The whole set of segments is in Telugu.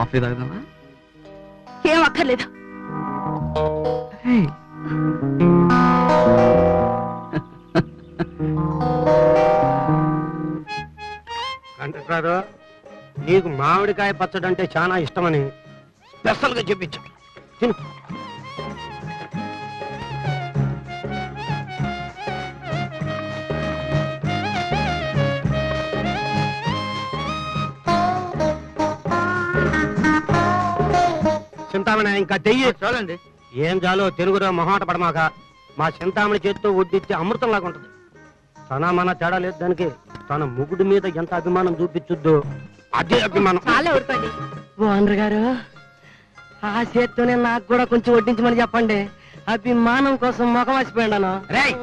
కాఫీ తాగుదామా? ఏం అక్కర్లేదు. కంటకారు, నీకు మామిడికాయ పచ్చడి అంటే చాలా ఇష్టమని స్పెషల్ గా చెప్పించు. తిను. చింతామణి ఇంకా చెయ్యి. చాలండి. ఏం చాలో తెలుగులో మొహాట పడమాక. మా చింతామణి చేత్తో వడ్డిచ్చే అమృతంలాగా ఉంటది. తన మన తేడా లేదు దానికి. తన ముగుడు మీద ఎంత అభిమానం చూపించుద్దో అదే అభిమానం. చాలా ఊరుకోండి. ఓనర్ గారు, ఆ చేత్తోనే నాకు కూడా కొంచెం వడ్డించమని చెప్పండి. అభిమానం కోసం ముఖం వచ్చిపోయాను. రేయ్,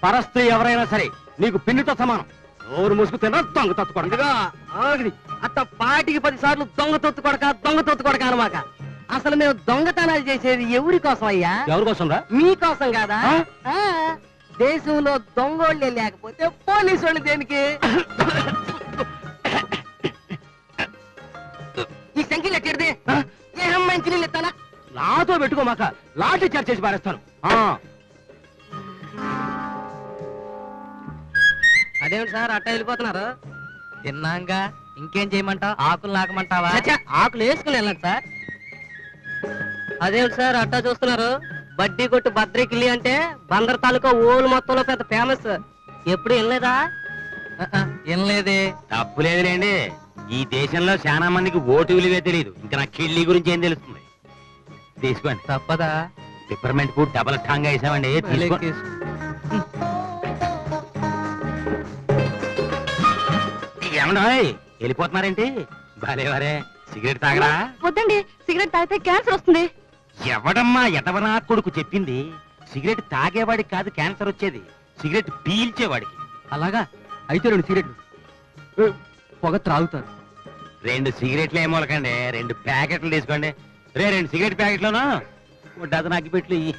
పరస్త్రీ ఎవరైనా సరే నీకు పిన్నితో సమానం. నోరు ముసుగు తిన్నా దొంగ తత్తుకోండి. అట్ట పాటికి 10 సార్లు దొంగ తొత్తు కొడక అనమాక. అసలు మేము దొంగతనాలు చేసేది ఎవరి కోసం అయ్యా? ఎవరి కోసం రా? మీకోసం కాదా? ఆ, దేశంలో దొంగోళ్ళే లేకపోతే పోలీసు వాళ్ళు దేనికి? ఈ సంఖ్యలు ఎక్కడిది? ఏ మంచి నీళ్ళు ఎత్తానా? నాతో పెట్టుకోమాక, లాఠీ చార్జ్ చేసి పారేస్తాను. అదేమిటి సార్ అట్ట వెళ్ళిపోతున్నారు? తిన్నాంగా, ఇంకేం చేయమంటావు? ఆకులు నాకమంటావా? చచ్చా, ఆకులు వేసుకుని వెళ్ళండి సార్. అదేమిటి సార్ అట్టా చూస్తున్నారు? బడ్డీ కొట్టు భద్రకిల్లి అంటే బందర్ తాలూకా ఓలు మొత్తంలో పెద్ద ఫేమస్. ఎప్పుడు వెళ్ళలేదా? వినలేదే. తప్పు లేదులేండి. ఈ దేశంలో చాలా మందికి ఓటు విలువే తెలియదు. ఇంకా నా కిళ్ళి గురించి ఏం తెలుస్తుంది? తీసుకోండి. తప్పదా? పిప్పర్మెంట్ కు డబల్ టాంగా వేసామండి. తీసుకోండి. ఏమన్నా వెళ్ళిపోతున్నారేంటి? భలేవరే, సిగరెట్ తాగరా? వద్దండి, సిగరెట్ తాగితే క్యాన్సర్ వస్తుంది. ఎవడమ్మా ఎదవనా కొడుకు చెప్పింది? సిగరెట్ తాగేవాడికి కాదు క్యాన్సర్ వచ్చేది, సిగరెట్ పీల్చేవాడికి. అలాగా? అయితే 2 సిగరెట్లు పొగ త్రాగుతారు. 2 సిగరెట్లు ఏమోలకండి, 2 ప్యాకెట్లు తీసుకోండి. 2 సిగరెట్ ప్యాకెట్లోనూ డజన్ అగ్గిపెట్లు ఇయ్యి.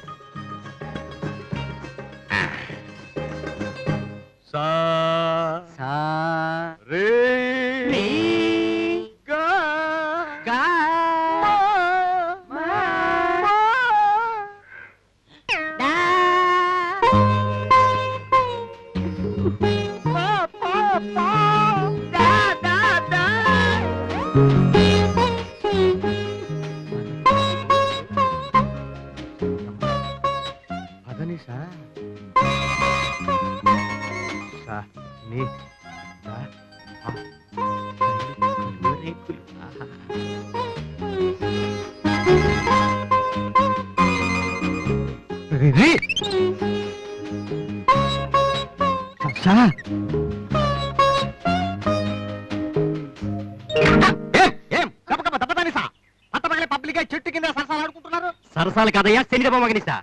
చెట్టు కింద సరసాలు ఆడుకుంటున్నారు. సరసాలు కదయ్యా, శనిగబొమ్మ మగనిస్తా.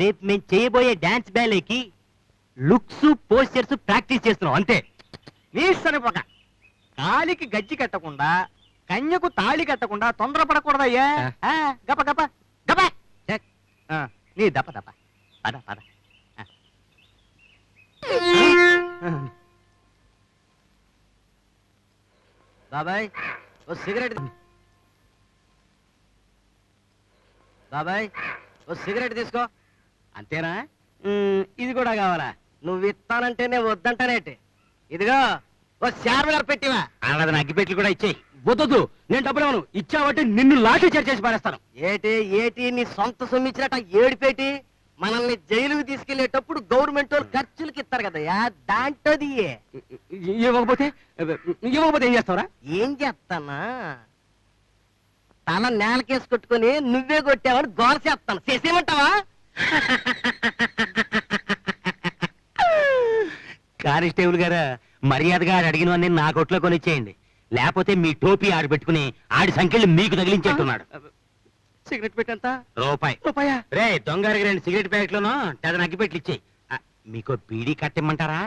రేపు మేము చేయబోయే డాన్స్ బ్యాలేకి లుక్స్ పోస్చర్స్ ప్రాక్టీస్ చేస్తున్నాం అంతే. నీ సరిపోక కాలికి గజ్జి కట్టకుండా, కన్యకు తాళి కట్టకుండా తొందరపడకూడదయ్యా. గప గప గప. నీ దప దప పద పద. బాబాయ్ ఓ సిగరెట్. బాబాయ్ ఓ సిగరెట్ తీసుకో. అంతేనా? ఇది కూడా కావాలా? నువ్వు ఇస్తానంటేనే వద్దంటానేటి. ఇదిగో ఓ శారద గారు పెట్టివా? అన్నది అగ్గిపెట్లు కూడా ఇచ్చేయి. వద్దు, నేను డబ్బులు ఇవ్వను. ఇచ్చావంటే నిన్ను లాఠీ చార్జ్ చేసి పారేస్తాను. ఏటి ఏటి నీ సొంత సొమ్మిచ్చినట్ట ఏడిపేటి? మనల్ని జైలుకి తీసుకెళ్లేటప్పుడు గవర్నమెంట్ వాళ్ళు ఖర్చులకి ఇస్తారు కదయ్యా, దాంట్లోది. ఇవ్వకపోతే ఏం చేస్తావురా? ఏం చేస్తానా, తల నేలకేసి కొట్టుకుని నువ్వే కొట్టావని గోల చేస్తాను. చేసేయమంటావా? కానిస్టేబుల్ గారు, మర్యాదగా అడిగినవన్నీ నా కొట్లో కొనిచ్చేయండి. లేకపోతే మీ టోపీ ఆడు పెట్టుకుని ఆడి సంఖ్యలు మీకు తగిలించేట్టున్నాడు. సిగరెట్ పెట్టంతా రూపాయా? రే దొంగరికి 2 సిగరెట్ ప్యాకెట్లను డజన్ అగ్గిపెట్లు ఇచ్చేయి. మీకు బీడీ కట్టిమ్మంటారా?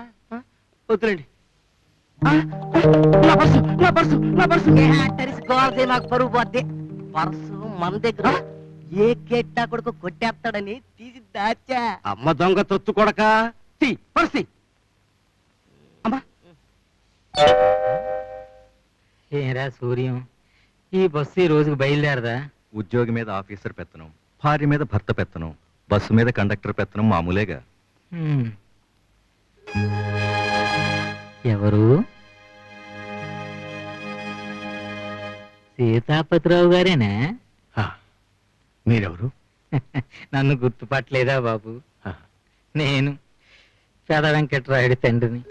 వద్దులేండి. నాకు పరుగు పోద్ది. పర్సు మన దగ్గర ఏ కెట్టా కొడుకు కొట్టేస్తాడని తీసి దాచా. అమ్మ దొంగ తొత్తు కొడక, పర్సి. ఏరా సూర్యం, ఈ బస్సు ఈ రోజుకి బయలుదేరదా? ఉద్యోగి మీద ఆఫీసర్ పెత్తనం, భార్య మీద భర్త పెత్తనం, బస్సు మీద కండక్టర్ పెత్తనం మామూలేగా. హ్మ్. ఎవరు? సీతాపతిరావు గారేనా? మీరెవరు? నన్ను గుర్తుపట్టలేదా బాబు? ఆ. నేను పెద వెంకట్రాయుడి తండ్రిని.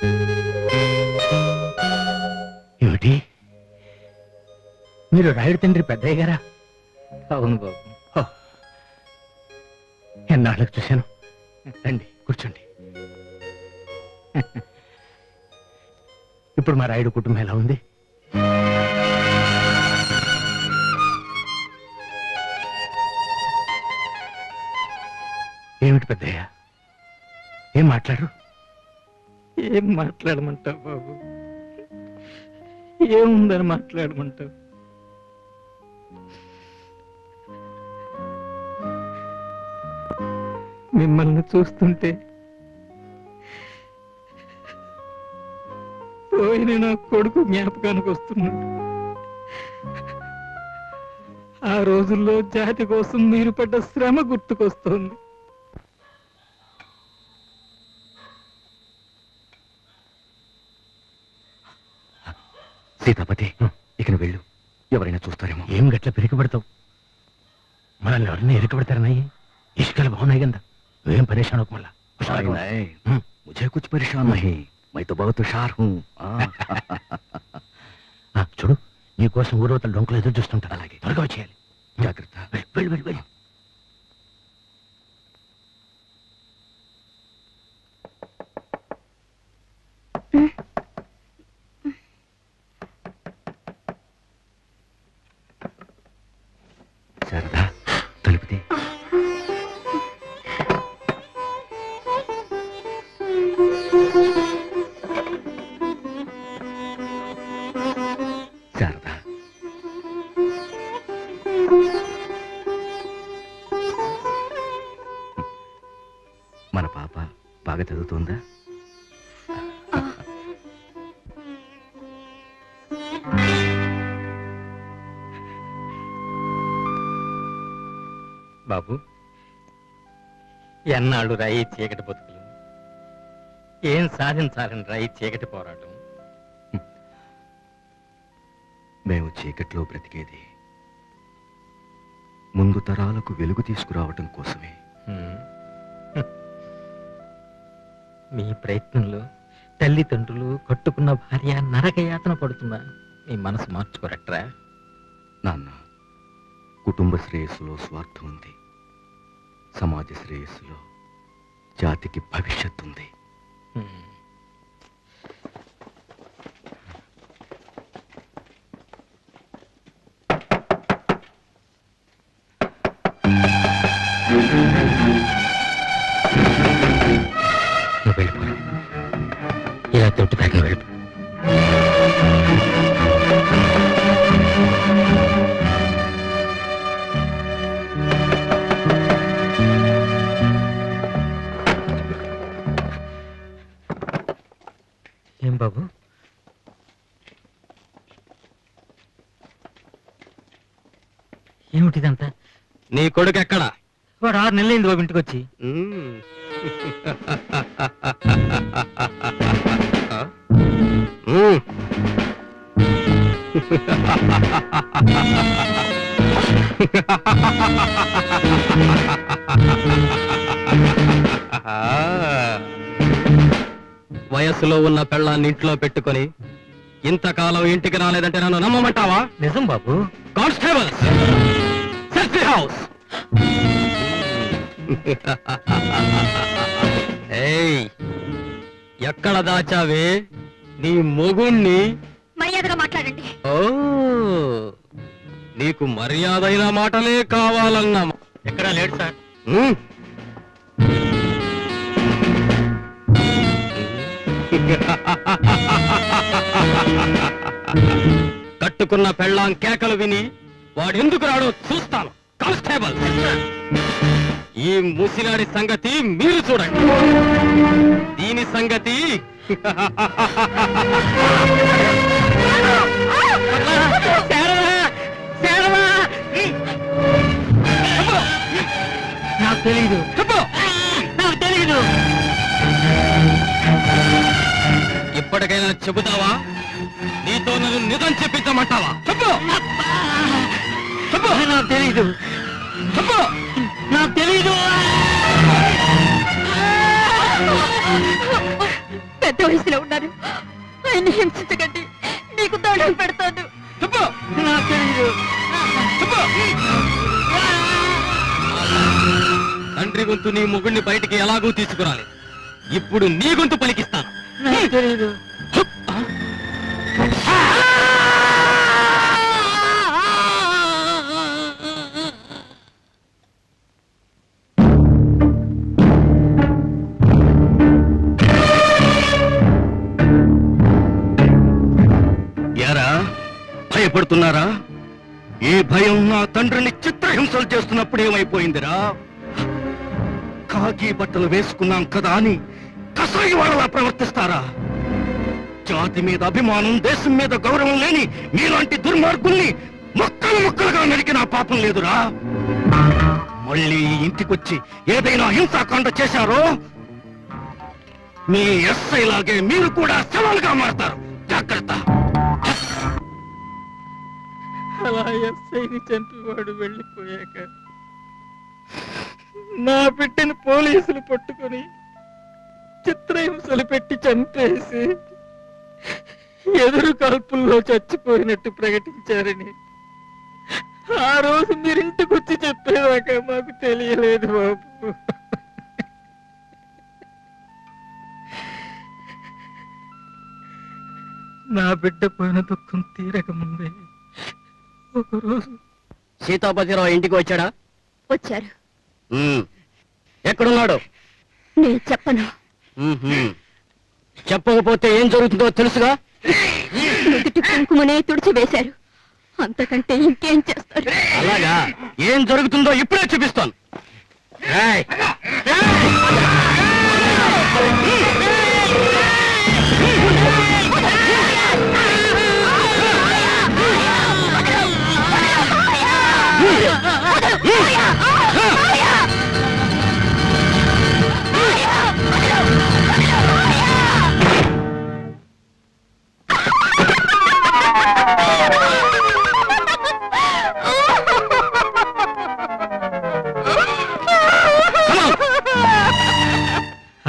ఏమిటి, మీరు రాయుడు తండ్రి పెద్దయ్య గారా? అవును బాబు. ఎన్నాళ్ళకు చూశాను. రండి కూర్చోండి. ఇప్పుడు మా రాయుడు కుటుంబం ఎలా ఉంది? ఏమిటి పెద్దయ్య, ఏం మాట్లాడరు? ఏం మాట్లాడమంటావు బాబు? ఏముందని మాట్లాడమంటావు? మిమ్మల్ని చూస్తుంటే పోయిన నా కొడుకు జ్ఞాపకానికి వస్తున్నాడు. ఆ రోజుల్లో జాతి కోసం మీరు పడ్డ శ్రమ గుర్తుకొస్తోంది. సీతాపతి, ఇక నువ్వు వెళ్ళు, ఎవరైనా చూస్తారేమో. ఏం గట్ల పెరిగిపడతావు? మనల్ని ఎవరైనా ఎరకబడతారన్నాయి. ఇసుకలు బాగున్నాయి కదా, నువ్వేం పరేషాన్ అవ్వకు మళ్ళా. मुझे कुछ परेशान नहीं, मैं तो बहुत हुशार हूँ. చూడు, నీకోసం ఊరవతల డొంకలు ఎదురు చూస్తుంటారు. అలాగే. త్వరగా వచ్చేయాలి. జాగ్రత్త. వెళ్ళు వెళ్ళు వెళ్ళు. శారదా, తలుపుది. శారదా, మన పాప బాగా చదువుతుందా? బాబు, ఎన్నాళ్ళు రాయి చీకటి బతుకులు, ఏం సాధించాలని రాయి చీకటి పోరాటం. మేము చీకట్లో బ్రతికేది ముందు తరాలకు వెలుగు తీసుకురావటం కోసమే. హ్మ్. మీ ప్రయత్నంలో తల్లిదండ్రులు, కట్టుకున్న భార్య నరక యాతన పడుతున్నా మీ మనసు మార్చుకోరట్రా? నాన్న, కుటుంబ శ్రేయస్సులో స్వార్థం ఉంది, సమాజ శ్రేయస్సులో జాతికి భవిష్యత్తు ఉంది. హ్మ్. నువ్వు వెళ్ళిపో, ఇలా తొట్టు దాకా నువ్వు వెళ్ళిపో. ఏం బాబు, ఏమిటిదంతా? నీ కొడుకు ఎక్కడ? వాడు 6 నెలలైంది బాబు ఇంటికి వచ్చి. వయస్సులో ఉన్న పెళ్ళాన్ని ఇంట్లో పెట్టుకొని ఇంతకాలం ఇంటికి రాలేదంటే నన్ను నమ్మమంటావా? నిజం బాబు. Constables, search the house. ఏయ్, ఎక్కడ దాచావే నీ మొగుణ్ణి? మర్యాదగా మాట్లాడండి. ఓ, నీకు మర్యాదైన మాటలే కావాలన్నా? ఎక్కడా లేడు సార్. ఉమ్. కట్టుకున్న పెళ్ళాం కేకలు విని వాడెందుకు రాడో చూస్తాను. కానిస్టేబుల్, ఈ ముసినాడి సంగతి మీరు చూడండి, దీని సంగతి శారదా, చెబుతావా నీతో నన్ను నిజం చెప్పించమంటావా చెప్పు చెప్పు నాకు తెలీదు చెప్పు నాకు తెలీదు పెద్ద వయసులో ఉన్నారు ఆయన్ని హింసించకండి మీకు దండం పెడతాను చెప్పు నాకు తెలీదు చెప్పు తండ్రి గొంతు నీ మొగుడిని బయటికి ఎలాగూ తీసుకురాలి ఇప్పుడు నీ గొంతు పలికిస్తాను నాకు తెలీదు యారా భయపడుతున్నారా ఈ భయం నా తండ్రిని చిత్రహింసలు చేస్తున్నప్పుడు ఏమైపోయిందిరా కాకి బట్టలు వేసుకున్నాం కదా అని కసాయి వాళ్ళలా ప్రవర్తిస్తారా జాతి మీద అభిమానం దేశం మీద గౌరవం లేని మీలాంటి దుర్మార్గుల్ని ముక్కలు ముక్కలుగా నరికిన పాపం లేదురా మళ్ళీ ఇంటికొచ్చి ఏదైనా హింసాకాండ చేశారో మీ ఎస్ఐ లాగే మీరు కూడా శవాలుగా మారతారు జాగ్రత్త అలా ఎస్ఐని చంపివాడు వెళ్ళిపోయాక నా బిడ్డను పోలీసులు పట్టుకొని చిత్రహింసలు పెట్టి చంపేసి ఎదురు కాల్పుల్లో చచ్చిపోయినట్టు ప్రకటించారని ఆ రోజు మీరింటికొచ్చి చెప్పేదాకా మాకు తెలియలేదు బాబు. నా బిడ్డ పోయిన దుఃఖం తీరక ముందే ఒకరోజు సీతాపతిరావు ఇంటికి వచ్చాడా వచ్చారు ఎక్కడున్నాడు నేను చెప్పను చెప్పకపోతే ఏం జరుగుతుందో తెలుసుగా నుదుటి కుంకుమనే తుడిచి వేశారు అంతకంటే ఇంకేం చేస్తారు అలాగా ఏం జరుగుతుందో ఇప్పుడే చూపిస్తాను ఏయ్!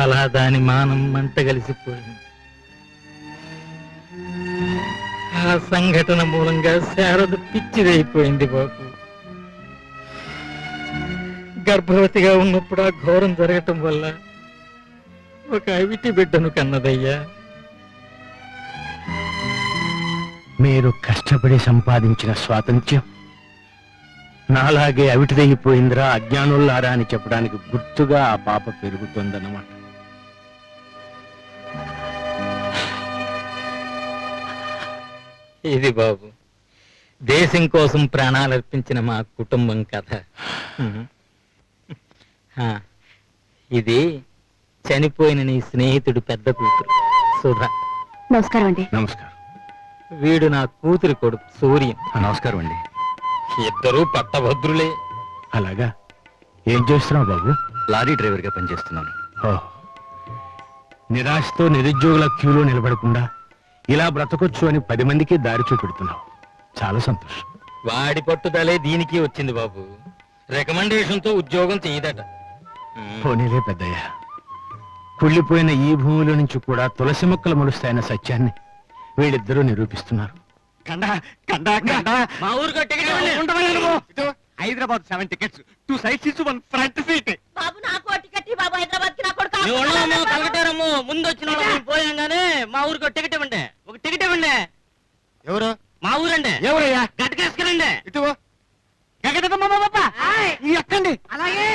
అలా దాని మానం మంట కలిసిపోయింది. ఆ సంఘటన మూలంగా శారద పిచ్చిదైపోయింది బాబు. గర్భవతిగా ఉన్నప్పుడు ఆ ఘోరం జరగటం వల్ల ఒక అవిటి బిడ్డను కన్నదయ్యా. మీరు కష్టపడి సంపాదించిన స్వాతంత్ర్యం నాలాగే అవిటిదైపోయిందిరా అజ్ఞానుల్లారా అని చెప్పడానికి గుర్తుగా ఆ పాప పెరుగుతుందన్నమాట. ఇది బాబు దేశం కోసం ప్రాణాలర్పించిన మా కుటుంబం కథ. ఆ, ఇది చనిపోయిన నీ స్నేహితుడు పెద్ద కూతురు సుధ. నమస్కారం అండి నమస్కారం. వీడు నా కూతురి కొడుకు సూర్యం. నమస్కారం అండి. ఇద్దరూ పట్టభద్రులే. అలాగా ఏం చేస్తున్నావు బాబు? లారీ డ్రైవర్ గా పనిచేస్తున్నాను. ఓ, నిరాశతో నిరుద్యోగుల క్యూలో నిలబడకుండా ఇలా బ్రతకొచ్చు అని 10 మందికి దారి చూపెడుతున్నావు. చాలా సంతోషం. వాడి పట్టుదలే దీనికి వచ్చింది బాబు. రికమెండేషన్ తో ఉద్యోగం చేయదట. పోనీలే పెద్దయ్య, కుళ్ళిపోయిన ఈ భూమిలో నుంచి కూడా తులసి మొక్కలు మొలుస్తాయన్న సత్యాన్ని వీళ్ళిద్దరూ నిరూపిస్తున్నారు. మా ఊరికి ticket Hyderabad 7 tickets 2 side seats 1 front seat బాబు నాకు టికెట్ బాబు హైదరాబాద్ కి నా కొడుకు కలగటారమ్ము ముందు వచ్చిన పోయాం గానీ మా ఊరికి ఒక టికెట్ ఇవ్వండి. ఒక టికెట్ ఇవ్వండి. ఎవరు? మా ఊరండి. ఎవరయ్యా? గట్కేసుకురండి. ఇటు ఎక్కండి. అలాగే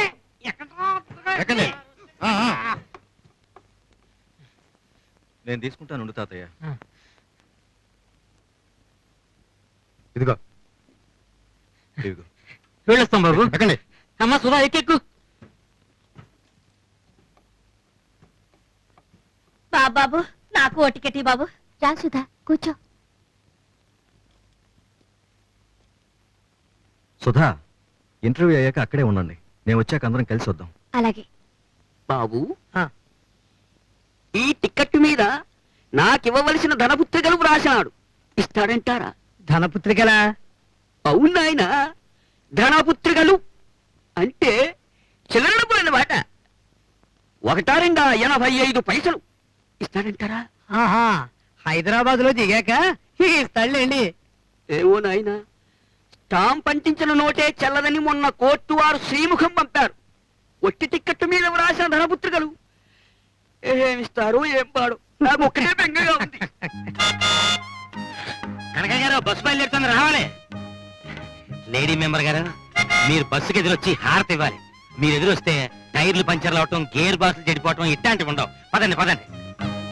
ఎక్కండి. నేను తీసుకుంటాను తాతయ్య. ఇదిగో ఇదిగో. వెళ్ళొస్తాం బాబు. ఎక్కండి. అమ్మా సుధా ఎక్కెక్కు. బాబు నాకు ఓ టికెట్ బాబు రా సుధా కూర్చో. సుధా, ఇంటర్వ్యూ అయ్యాక అక్కడే ఉండండి. నేను వచ్చాక అందరం కలిసి వద్దాం. అలాగే బాబు ఈ టికెట్ మీద నాకివ్వవలసిన ధనపుత్రికలు వ్రాసినాడు. ఇస్తాడంటారా? ధనపుత్రికలా? అవును నాయన, ధనపుత్రికలు అంటే చిల్లర డబ్బులు అన్నమాట. 1.85 పైసలు ఇస్తాడంటారా? ఆహా, హైదరాబాద్ లో దిగాక ఇస్తాడులేండి. ఏవో నాయన, స్టాంప్ అంటించిన నోటే చెల్లదని మొన్న కోర్టు వారు శ్రీముఖం పంపారు. ఒట్టి టిక్కెట్టు మీద వ్రాసిన ధనపుత్రికలు ఏమిస్తారు ఏం పాడు, నాకు ఒక్కటే బెంగగా ఉంది. కనకయ్య గారు, బస్సు బయలుదేరుతుంది, రావాలి. లేడీ మెంబర్ గారు, మీరు బస్సుకి ఎదురొచ్చి హారతి ఇవ్వాలి. మీరు ఎదురొస్తే టైర్లు పంచర్లు అవటం, గేర్ బాక్సులు చెడిపోవటం ఇట్లాంటివి ఉండవు. పదండి పదండి.